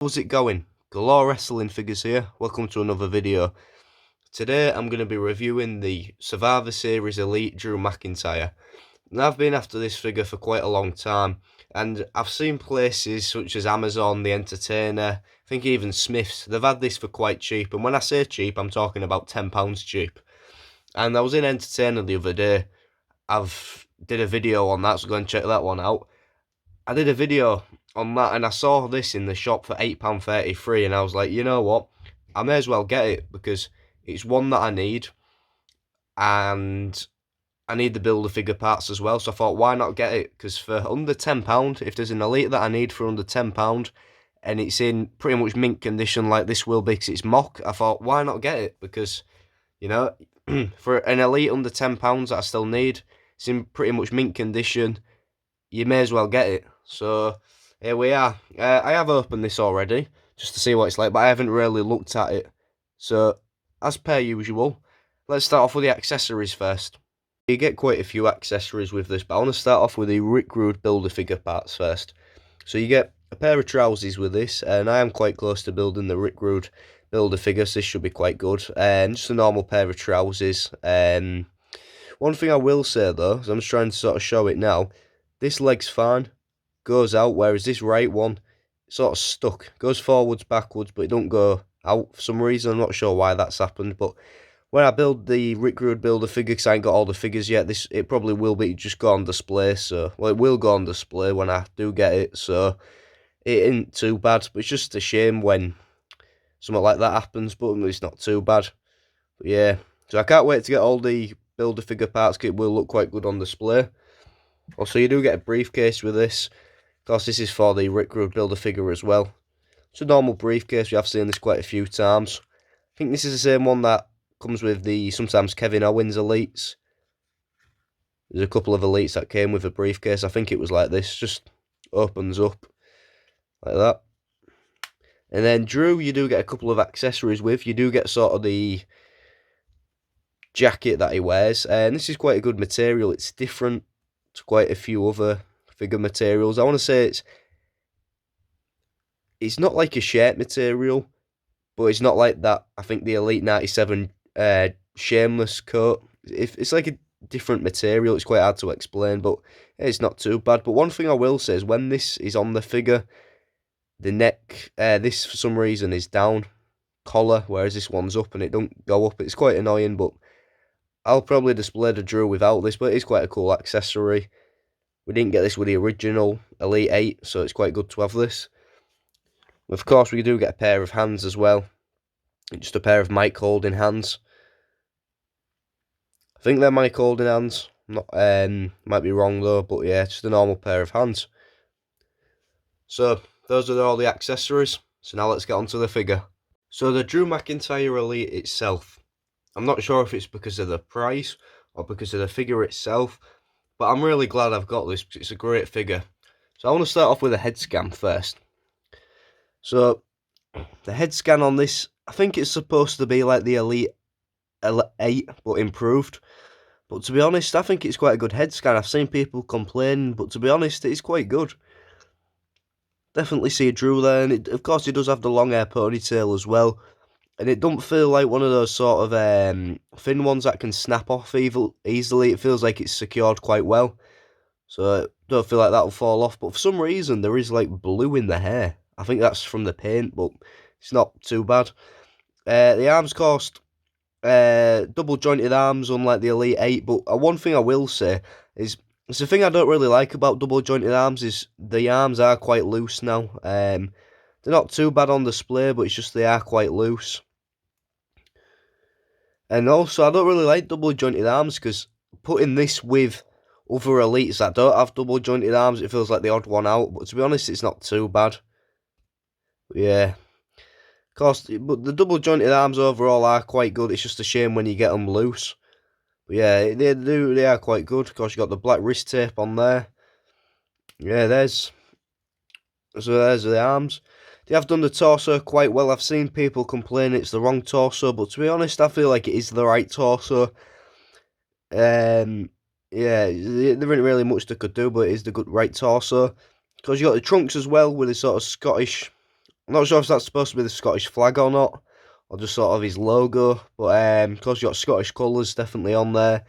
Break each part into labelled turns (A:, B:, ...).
A: How's it going? Galore Wrestling Figures here. Welcome to another video. Today I'm going to be reviewing the Survivor Series Elite Drew McIntyre. Now I've been after this figure for quite a long time, and I've seen places such as Amazon, The Entertainer, I think even Smith's, they've had this for quite cheap, and when I say cheap I'm talking about £10 cheap. And I was in Entertainer the other day. I've did a video on that, so go and check that one out. I did a video on that and I saw this in the shop for £8.33 and I was like, you know what, I may as well get it because it's one that I need and I need the Build-A-Figure parts as well, so I thought why not get it, because for under £10, if there's an Elite that I need for under £10 and it's in pretty much mint condition like this will be because it's mock, I thought why not get it, because you know for an Elite under £10 that I still need, it's in pretty much mint condition, you may as well get it. So here we are. I have opened this already just to see what it's like, but I haven't really looked at it. So as per usual, let's start off with the accessories first. You get quite a few accessories with this, but I want to start off with the Rick Rude Build-A-Figure parts first. So you get a pair of trousers with this, and I am quite close to building the Rick Rude Build-A-Figure, so this should be quite good. Just a normal pair of trousers. One thing I will say though, is I'm just trying to sort of show it now, this leg's fine, goes out, whereas this right one sort of stuck, goes forwards, backwards, but it don't go out for some reason. I'm not sure why that's happened, but when I build the Rick Rude Build-A-Figure, because I ain't got all the figures yet, it probably will be just go on display, so, well, it will go on display when I do get it, so it ain't too bad, but it's just a shame when something like that happens, but it's not too bad. But yeah, so I can't wait to get all the Build-A-Figure parts, it will look quite good on display. Also, you do get a briefcase with this. Of course, this is for the Rick Rude Build-A-Figure as well. It's a normal briefcase. We have seen this quite a few times. I think this is the same one that comes with the sometimes Kevin Owens Elites. There's a couple of Elites that came with a briefcase. I think it was like this. Just opens up like that. And then Drew, you do get a couple of accessories with. You do get sort of the jacket that he wears. And this is quite a good material. It's different to quite a few other figure materials. I want to say it's not like a shirt material, but it's not like that. I think the Elite 97 Shameless coat, it's like a different material. It's quite hard to explain, but it's not too bad. But one thing I will say is when this is on the figure, the neck, this for some reason is down collar, whereas this one's up and it don't go up. It's quite annoying, but I'll probably display the Drew without this, but it's quite a cool accessory. We didn't get this with the original Elite 8, so it's quite good to have this. Of course, we do get a pair of hands as well. Just a pair of mic holding hands. I think they're mic holding hands. Not, might be wrong though, but yeah, just a normal pair of hands. So, those are all the accessories. So now let's get on to the figure. So the Drew McIntyre Elite itself, I'm not sure if it's because of the price or because of the figure itself, but I'm really glad I've got this because it's a great figure. So I want to start off with a head scan first. So the head scan on this, I think it's supposed to be like the Elite 8 but improved. But to be honest, I think it's quite a good head scan. I've seen people complain, but to be honest, it's quite good. Definitely see a Drew there, and of course he does have the long hair ponytail as well. And it don't feel like one of those sort of thin ones that can snap off easily. It feels like it's secured quite well. So I don't feel like that'll fall off. But for some reason, there is like blue in the hair. I think that's from the paint, but it's not too bad. The arms cost double jointed arms, unlike the Elite 8. But one thing I will say is, it's the thing I don't really like about double jointed arms is the arms are quite loose now. They're not too bad on display, but it's just they are quite loose. And also, I don't really like double jointed arms because putting this with other Elites that don't have double jointed arms, it feels like the odd one out. But to be honest, it's not too bad. But yeah. Of course, but the double jointed arms overall are quite good. It's just a shame when you get them loose. But yeah, they are quite good. Of course, you got the black wrist tape on there. Yeah, there's the arms. They have done the torso quite well. I've seen people complain it's the wrong torso, but to be honest, I feel like it is the right torso. Yeah, there isn't really much they could do, but it is the good right torso. Because you got the trunks as well with the sort of Scottish I'm not sure if that's supposed to be the Scottish flag or not, or just sort of his logo, but because you got Scottish colours definitely on there.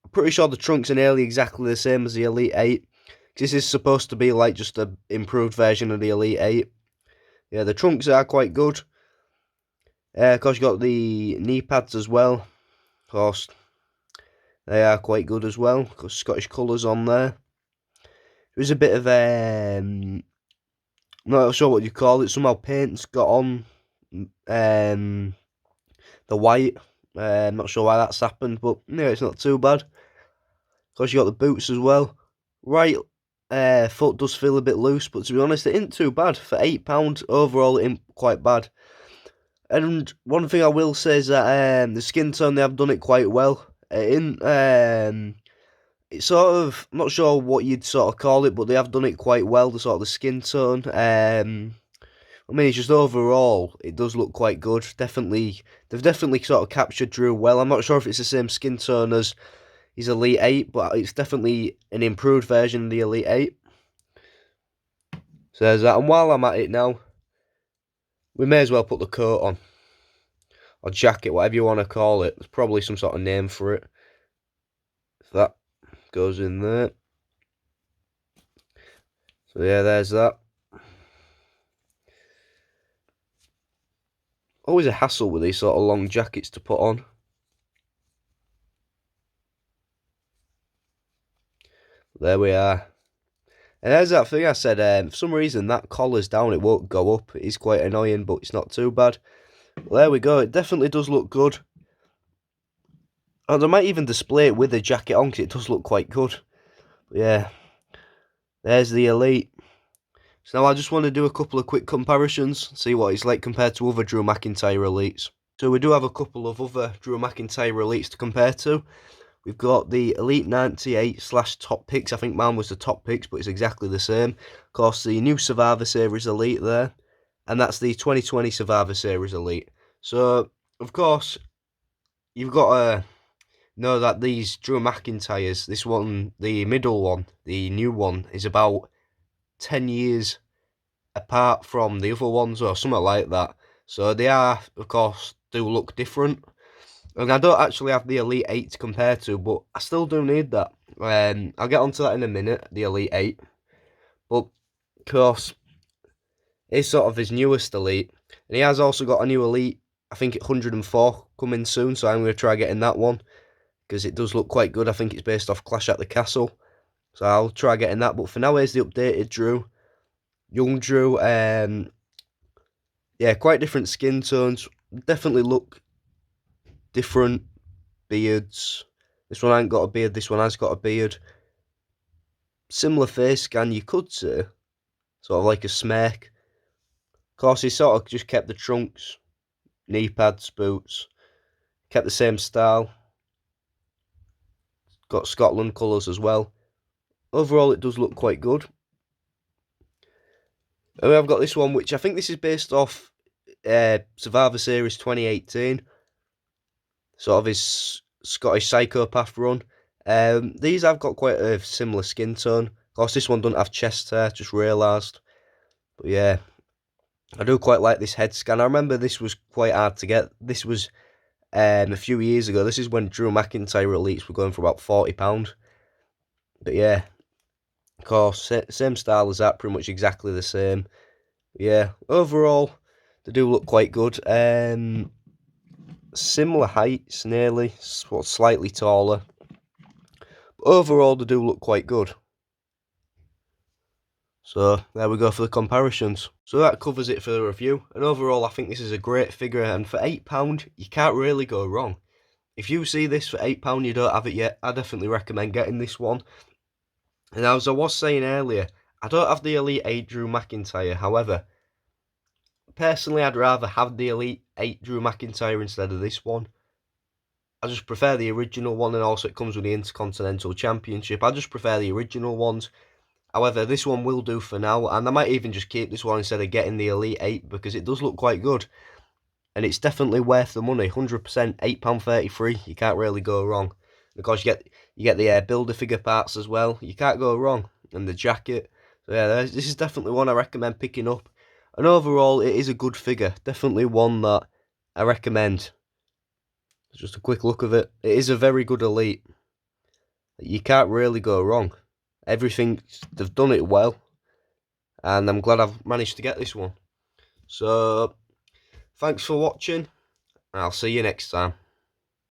A: I'm pretty sure the trunks are nearly exactly the same as the Elite 8. This is supposed to be like just an improved version of the Elite 8. Yeah, the trunks are quite good. Of course, you got the knee pads as well. Of course, they are quite good as well, because Scottish colours on there. There's a bit of I'm not sure what you call it. Somehow paint's got on the white. I'm not sure why that's happened, but no, it's not too bad. Of course, you got the boots as well. Right foot does feel a bit loose, but to be honest, it ain't too bad. For £8 overall, it ain't quite bad. And one thing I will say is that the skin tone, they have done it quite well. It's sort of, I'm not sure what you'd sort of call it, but they have done it quite well, the sort of the skin tone. I mean, it's just overall, it does look quite good. Definitely, they've definitely sort of captured Drew well. I'm not sure if it's the same skin tone as his Elite 8, but it's definitely an improved version of the Elite 8. So there's that. And while I'm at it now, we may as well put the coat on. Or jacket, whatever you want to call it. There's probably some sort of name for it. So that goes in there. So yeah, there's that. Always a hassle with these sort of long jackets to put on. There we are. And there's that thing I said, for some reason that collar's down, it won't go up. It is quite annoying, but it's not too bad. Well, there we go, it definitely does look good. And I might even display it with the jacket on, because it does look quite good. But yeah, there's the Elite. So now I just want to do a couple of quick comparisons, see what it's like compared to other Drew McIntyre Elites. So we do have a couple of other Drew McIntyre Elites to compare to. We've got the Elite 98/Top Picks. I think mine was the Top Picks, but it's exactly the same. Of course, the new Survivor Series Elite there. And that's the 2020 Survivor Series Elite. So, of course, you've got to know that these Drew McIntyres, this one, the middle one, the new one, is about 10 years apart from the other ones or something like that. So they are, of course, do look different. And I don't actually have the Elite 8 to compare to, but I still do need that. I'll get onto that in a minute, the Elite 8. But, of course, it's sort of his newest Elite. And he has also got a new Elite, I think 104, coming soon. So I'm going to try getting that one, because it does look quite good. I think it's based off Clash at the Castle. So I'll try getting that. But for now, here's the updated Drew. Young Drew. Yeah, quite different skin tones. Definitely look different. Beards. This one ain't got a beard. This one has got a beard. Similar face scan, you could say. Sort of like a smirk. Of course, he sort of just kept the trunks, knee pads, boots. Kept the same style. Got Scotland colours as well. Overall, it does look quite good. And I've got this one, which I think this is based off Survivor Series 2018. Sort of his Scottish Psychopath run. These have got quite a similar skin tone. Of course, this one doesn't have chest hair, just realised. But yeah, I do quite like this head scan. I remember this was quite hard to get. This was a few years ago. This is when Drew McIntyre Elites were going for about £40. But yeah, of course, same style as that, pretty much exactly the same. But yeah, overall, they do look quite good. Similar heights, nearly, slightly taller. But overall, they do look quite good. So, there we go for the comparisons. So that covers it for the review. And overall, I think this is a great figure. And for £8, you can't really go wrong. If you see this for £8, you don't have it yet, I definitely recommend getting this one. And as I was saying earlier, I don't have the Elite 8 Drew McIntyre. However, personally, I'd rather have the Elite 8 Drew McIntyre instead of this one. I just prefer the original one, and also it comes with the Intercontinental Championship. I just prefer the original ones. However, this one will do for now, and I might even just keep this one instead of getting the Elite 8, because it does look quite good. And it's definitely worth the money, 100%, £8.33, you can't really go wrong. Of course, you get the builder figure parts as well, you can't go wrong, and the jacket. So yeah, this is definitely one I recommend picking up. And overall, it is a good figure. Definitely one that I recommend. Just a quick look of it. It is a very good Elite. You can't really go wrong. Everything, they've done it well. And I'm glad I've managed to get this one. So, thanks for watching. I'll see you next time.